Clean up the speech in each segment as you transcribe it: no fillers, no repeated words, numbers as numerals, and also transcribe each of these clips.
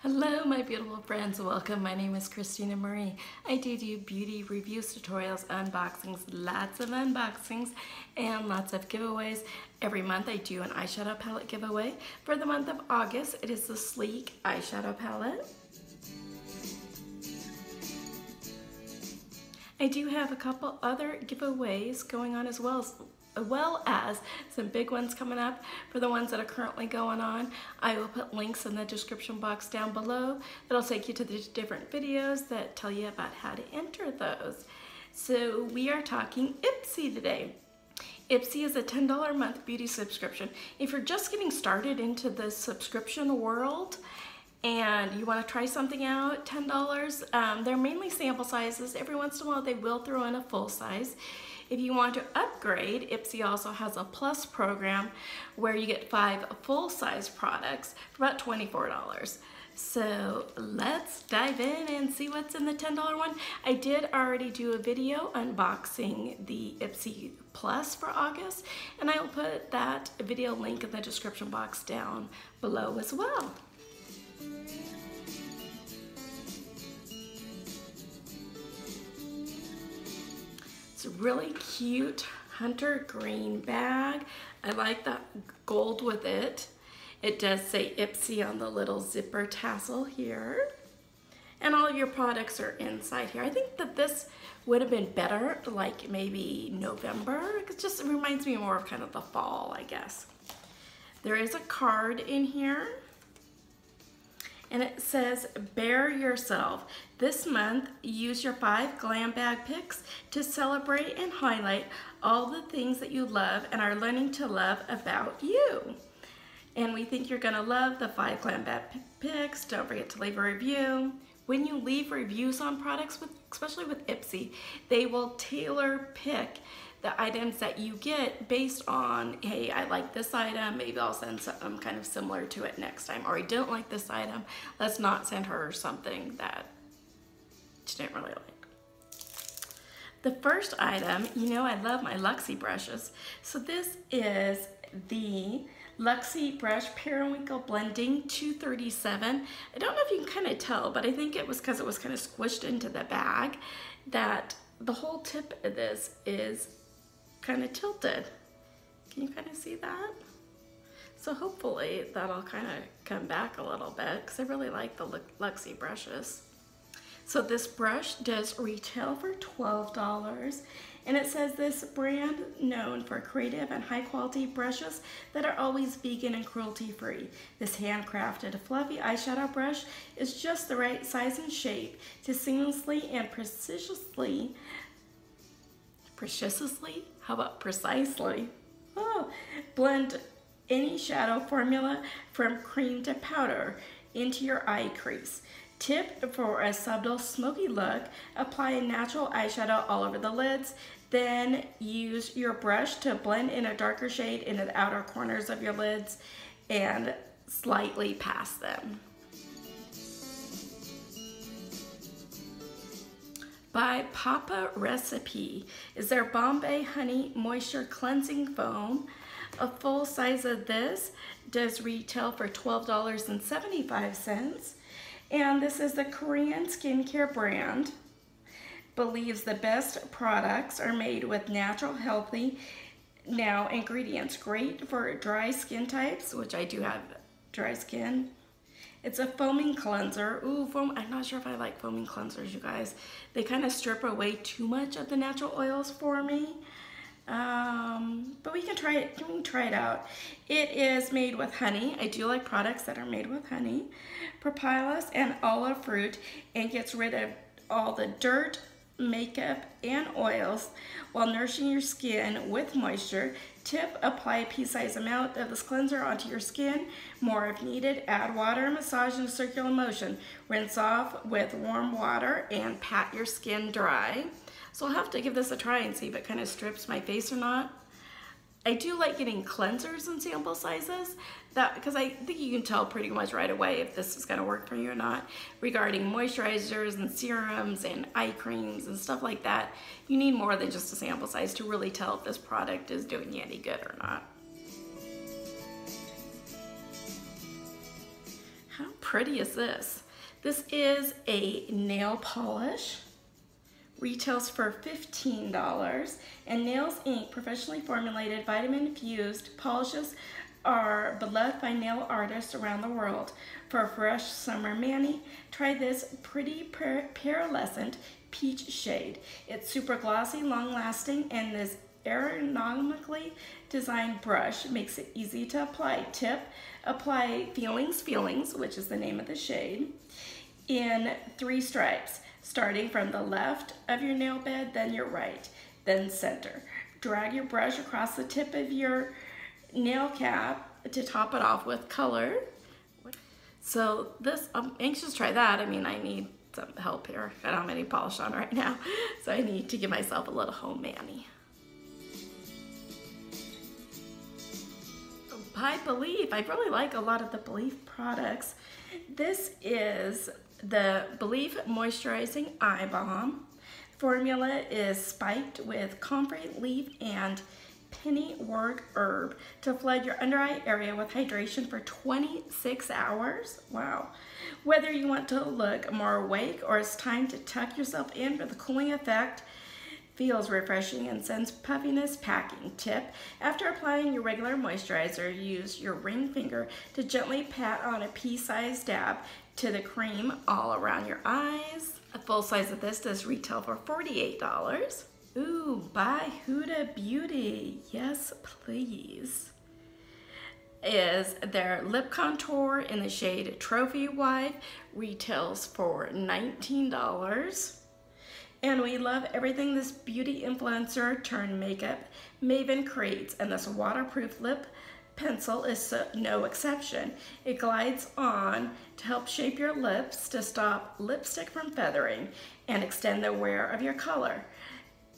Hello my beautiful friends, welcome. My name is Christina Marie. I do beauty reviews, tutorials, unboxings, lots of unboxings, and lots of giveaways. Every month I do an eyeshadow palette giveaway. For the month of August, it is the Sleek eyeshadow palette. I do have a couple other giveaways going on as well as some big ones coming up. For the ones that are currently going on, I will put links in the description box down below that'll take you to the different videos that tell you about how to enter those. So we are talking Ipsy today. Ipsy is a $10 a month beauty subscription. If you're just getting started into the subscription world and you want to try something out, $10, they're mainly sample sizes. Every once in a while they will throw in a full size. If you want to upgrade, Ipsy also has a Plus program where you get 5 full-size products for about $24. So let's dive in and see what's in the $10 one. I did already do a video unboxing the Ipsy Plus for August, and I will put that video link in the description box down below as well. It's a really cute hunter green bag. I like that gold with it. It does say Ipsy on the little zipper tassel here. And all of your products are inside here. I think that this would have been better like maybe November. It just reminds me more of kind of the fall, I guess. There is a card in here. And it says, Bear Yourself. This month, use your 5 Glam Bag picks to celebrate and highlight all the things that you love and are learning to love about you. And we think you're gonna love the 5 Glam Bag picks. Don't forget to leave a review. When you leave reviews on products, especially with Ipsy, they will tailor pick the items that you get based on, hey, I like this item, maybe I'll send something kind of similar to it next time, or I don't like this item, let's not send her something that she didn't really like. The first item, you know I love my LUXIE brushes, so this is the LUXIE brush Periwinkle Blending 237. I don't know if you can kind of tell, but I think it was because it was kind of squished into the bag that the whole tip of this is kind of tilted. Can you kind of see that? So hopefully that'll kind of come back a little bit because I really like the LUXIE brushes. So this brush does retail for $12, and it says this brand known for creative and high quality brushes that are always vegan and cruelty free. This handcrafted fluffy eyeshadow brush is just the right size and shape to seamlessly and precisely, how about precisely? Oh, blend any shadow formula from cream to powder into your eye crease. Tip for a subtle smoky look, apply a natural eyeshadow all over the lids, then use your brush to blend in a darker shade into the outer corners of your lids and slightly past them. By Papa Recipe is their Bombee Honey Moisture Cleansing Foam. A full size of this does retail for $12.75. And this is the Korean skincare brand. Believes the best products are made with natural, healthy ingredients. Great for dry skin types, which I do have dry skin. It's a foaming cleanser. Ooh, foam. I'm not sure if I like foaming cleansers, you guys. They kind of strip away too much of the natural oils for me. But we can try it. We can try it out. It is made with honey. I do like products that are made with honey, propolis, and olive fruit, and gets rid of all the dirt, makeup, and oils while nourishing your skin with moisture. Tip, apply a pea-sized amount of this cleanser onto your skin. More if needed. Add water, massage in a circular motion. Rinse off with warm water and pat your skin dry. So I'll have to give this a try and see if it kind of strips my face or not. I do like getting cleansers in sample sizes, because I think you can tell pretty much right away if this is going to work for you or not. Regarding moisturizers and serums and eye creams and stuff like that, you need more than just a sample size to really tell if this product is doing you any good or not. How pretty is this? This is a nail polish. Retails for $15, and Nails Inc. professionally formulated vitamin-infused polishes are beloved by nail artists around the world. For a fresh summer mani, try this pretty pearlescent peach shade. It's super glossy, long-lasting, and this ergonomically designed brush makes it easy to apply. Tip: apply Feelings, which is the name of the shade, in 3 stripes, starting from the left of your nail bed, then your right, then center. Drag your brush across the tip of your nail cap to top it off with color. So this, I'm anxious to try that. I mean, I need some help here. I don't have any polish on right now, so I need to give myself a little home mani. By BELIF, I really like a lot of the BELIF products. This is the BELIF Moisturizing Eye Balm. Formula is spiked with comfrey leaf and pennywort herb to flood your under eye area with hydration for 26 hours. Wow. Whether you want to look more awake or it's time to tuck yourself in for the cooling effect, feels refreshing and sends puffiness packing. Tip: after applying your regular moisturizer, use your ring finger to gently pat on a pea-sized dab to the cream all around your eyes. A full size of this does retail for $48. Ooh, by HUDA Beauty, yes please, is their lip contour in the shade Trophy Wife, retails for $19. And we love everything this beauty influencer turned makeup maven creates, and this waterproof lip pencil is no exception. It glides on to help shape your lips to stop lipstick from feathering and extend the wear of your color.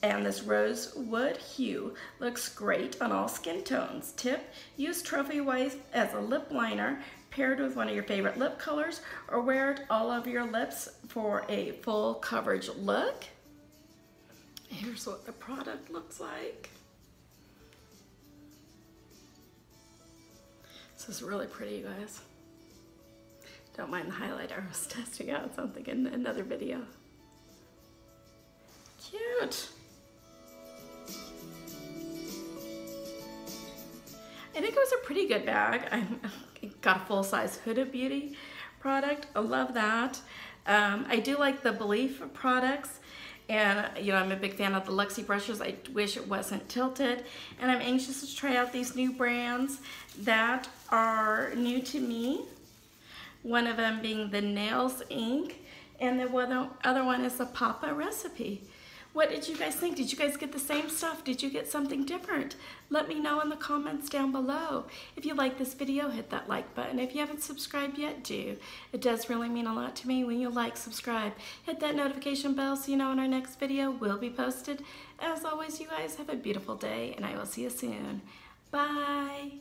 And this rosewood hue looks great on all skin tones. Tip: use Trophy Wife as a lip liner paired with one of your favorite lip colors, or wear it all over your lips for a full coverage look. Here's what the product looks like. This is really pretty, you guys. Don't mind the highlighter. I was testing out something in another video. Cute. I think it was a pretty good bag. I got a full-size Huda Beauty product. I love that. I do like the BELIF products, and you know, I'm a big fan of the LUXIE brushes. I wish it wasn't tilted, and I'm anxious to try out these new brands that are new to me. One of them being the Nails Inc., and the other one is the Papa Recipe. What did you guys think? Did you guys get the same stuff? Did you get something different? Let me know in the comments down below. If you like this video, hit that like button. If you haven't subscribed yet, do. It does really mean a lot to me when you like, subscribe. Hit that notification bell so you know when our next video will be posted. As always, you guys have a beautiful day, and I will see you soon. Bye.